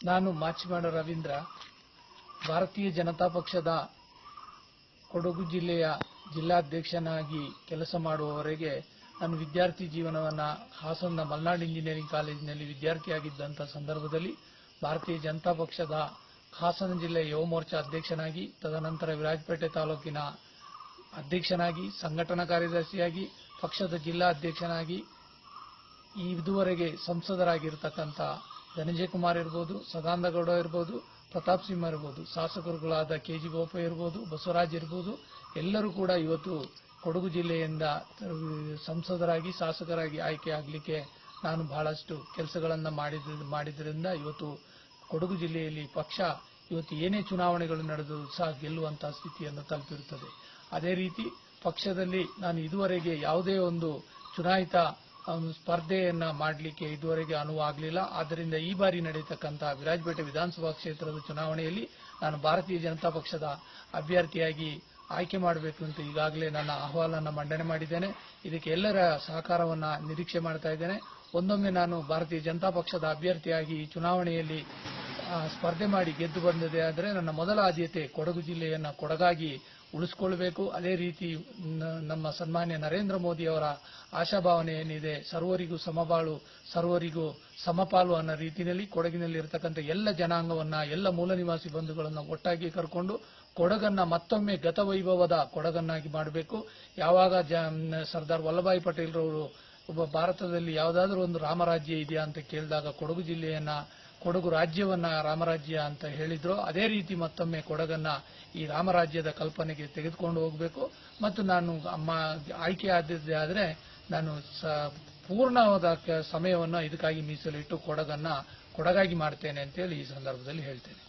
ನಾನು ಮಾಚಿಮಾಡ ರವೀಂದ್ರ, ಭಾರತೀಯ ಜನತಾ ಪಕ್ಷದ ಕೊಡಗು ಜಿಲ್ಲೆಯ ಜಿಲ್ಲಾಧ್ಯಕ್ಷನಾಗಿ ಕೆಲಸ ಮಾಡುವವರೆಗೆ ನಾನು ವಿದ್ಯಾರ್ಥಿ ಜೀವನವನ್ನು ಹಾಸನದ ಮಲ್ನಾಡ್ ಇಂಜಿನಿಯರಿಂಗ್ ಕಾಲೇಜಿನಲ್ಲಿ ವಿದ್ಯಾರ್ಥಿಯಾಗಿದ್ದಂಥ ಸಂದರ್ಭದಲ್ಲಿ ಭಾರತೀಯ ಜನತಾ ಪಕ್ಷದ ಹಾಸನ ಜಿಲ್ಲೆಯ ಯುವ ಮೋರ್ಚಾ ಅಧ್ಯಕ್ಷನಾಗಿ, ತದನಂತರ ವಿರಾಜಪೇಟೆ ತಾಲೂಕಿನ ಅಧ್ಯಕ್ಷನಾಗಿ, ಸಂಘಟನಾ ಕಾರ್ಯದರ್ಶಿಯಾಗಿ, ಪಕ್ಷದ ಜಿಲ್ಲಾ ಅಧ್ಯಕ್ಷನಾಗಿ ಇದುವರೆಗೆ ಸಂಸದರಾಗಿರತಕ್ಕಂಥ ಧನಂಜಯ ಕುಮಾರ್ ಇರಬಹುದು, ಸದಾನಂದಗೌಡ ಇರಬಹುದು, ಪ್ರತಾಪ್ ಸಿಂಹ ಇರಬಹುದು, ಶಾಸಕರುಗಳಾದ ಕೆಜಿ ಬೋಪಯ್ಯ ಇರಬಹುದು, ಬಸವರಾಜ್ ಇರಬಹುದು, ಎಲ್ಲರೂ ಕೂಡ ಇವತ್ತು ಕೊಡಗು ಜಿಲ್ಲೆಯಿಂದ ಸಂಸದರಾಗಿ ಶಾಸಕರಾಗಿ ಆಯ್ಕೆ ಆಗಲಿಕ್ಕೆ ನಾನು ಬಹಳಷ್ಟು ಕೆಲಸಗಳನ್ನು ಮಾಡಿದ್ರಿಂದ ಇವತ್ತು ಕೊಡಗು ಜಿಲ್ಲೆಯಲ್ಲಿ ಪಕ್ಷ ಇವತ್ತು ಏನೇ ಚುನಾವಣೆಗಳು ನಡೆದರೂ ಸಹ ಗೆಲ್ಲುವಂತಹ ಸ್ಥಿತಿಯನ್ನು ತಲುಪಿರುತ್ತದೆ. ಅದೇ ರೀತಿ ಪಕ್ಷದಲ್ಲಿ ನಾನು ಇದುವರೆಗೆ ಯಾವುದೇ ಒಂದು ಚುನಾಯಿತ ಸ್ಪರ್ಧೆಯನ್ನ ಮಾಡಲಿಕ್ಕೆ ಇದುವರೆಗೆ ಅನುವಾಗಲಿಲ್ಲ. ಆದ್ದರಿಂದ ಈ ಬಾರಿ ನಡೆಯತಕ್ಕಂಥ ವಿರಾಜಪೇಟೆ ವಿಧಾನಸಭಾ ಕ್ಷೇತ್ರದ ಚುನಾವಣೆಯಲ್ಲಿ ನಾನು ಭಾರತೀಯ ಜನತಾ ಪಕ್ಷದ ಅಭ್ಯರ್ಥಿಯಾಗಿ ಆಯ್ಕೆ ಮಾಡಬೇಕು ಅಂತ ಈಗಾಗಲೇ ನನ್ನ ಅಹವಾಲನ್ನು ಮಂಡನೆ ಮಾಡಿದ್ದೇನೆ. ಇದಕ್ಕೆ ಎಲ್ಲರ ಸಹಕಾರವನ್ನು ನಿರೀಕ್ಷೆ ಮಾಡ್ತಾ ಇದ್ದೇನೆ. ಒಂದೊಮ್ಮೆ ನಾನು ಭಾರತೀಯ ಜನತಾ ಪಕ್ಷದ ಅಭ್ಯರ್ಥಿಯಾಗಿ ಈ ಚುನಾವಣೆಯಲ್ಲಿ ಸ್ಪರ್ಧೆ ಮಾಡಿ ಗೆದ್ದು ಬಂದಿದೆ ಆದರೆ ನನ್ನ ಮೊದಲ ಆದ್ಯತೆ ಕೊಡಗು ಜಿಲ್ಲೆಯನ್ನು ಕೊಡಗಾಗಿ ಉಳಿಸಿಕೊಳ್ಳಬೇಕು. ಅದೇ ರೀತಿ ನಮ್ಮ ಸನ್ಮಾನ್ಯ ನರೇಂದ್ರ ಮೋದಿ ಅವರ ಆಶಾಭಾವನೆ ಏನಿದೆ, ಸರ್ವರಿಗೂ ಸಮಬಾಳು, ಸರ್ವರಿಗೂ ಸಮಪಾಲು ಅನ್ನೋ ರೀತಿಯಲ್ಲಿ ಕೊಡಗಿನಲ್ಲಿ ಇರತಕ್ಕಂಥ ಎಲ್ಲ ಜನಾಂಗವನ್ನ, ಎಲ್ಲ ಮೂಲ ನಿವಾಸಿ ಬಂಧುಗಳನ್ನು ಒಟ್ಟಾಗಿ ಕರ್ಕೊಂಡು ಕೊಡಗನ್ನ ಮತ್ತೊಮ್ಮೆ ಗತವೈಭವದ ಕೊಡಗನ್ನಾಗಿ ಮಾಡಬೇಕು. ಯಾವಾಗ ಸರ್ದಾರ್ ವಲ್ಲಭಾಯಿ ಪಟೇಲ್ರವರು ಒಬ್ಬ ಭಾರತದಲ್ಲಿ ಯಾವುದಾದ್ರೂ ಒಂದು ರಾಮರಾಜ್ಯ ಇದೆಯಾ ಅಂತ ಕೇಳಿದಾಗ ಕೊಡಗು ರಾಜ್ಯವನ್ನ ರಾಮರಾಜ್ಯ ಅಂತ ಹೇಳಿದ್ರು. ಅದೇ ರೀತಿ ಮತ್ತೊಮ್ಮೆ ಕೊಡಗನ್ನ ಈ ರಾಮರಾಜ್ಯದ ಕಲ್ಪನೆಗೆ ತೆಗೆದುಕೊಂಡು ಹೋಗಬೇಕು. ಮತ್ತು ನಾನು ಆಯ್ಕೆ ಆದದ್ದೇ ಆದರೆ ನಾನು ಪೂರ್ಣವಾದ ಸಮಯವನ್ನು ಇದಕ್ಕಾಗಿ ಮೀಸಲಿಟ್ಟು ಕೊಡಗಾಗಿ ಮಾಡ್ತೇನೆ ಅಂತೇಳಿ ಈ ಸಂದರ್ಭದಲ್ಲಿ ಹೇಳ್ತೇನೆ.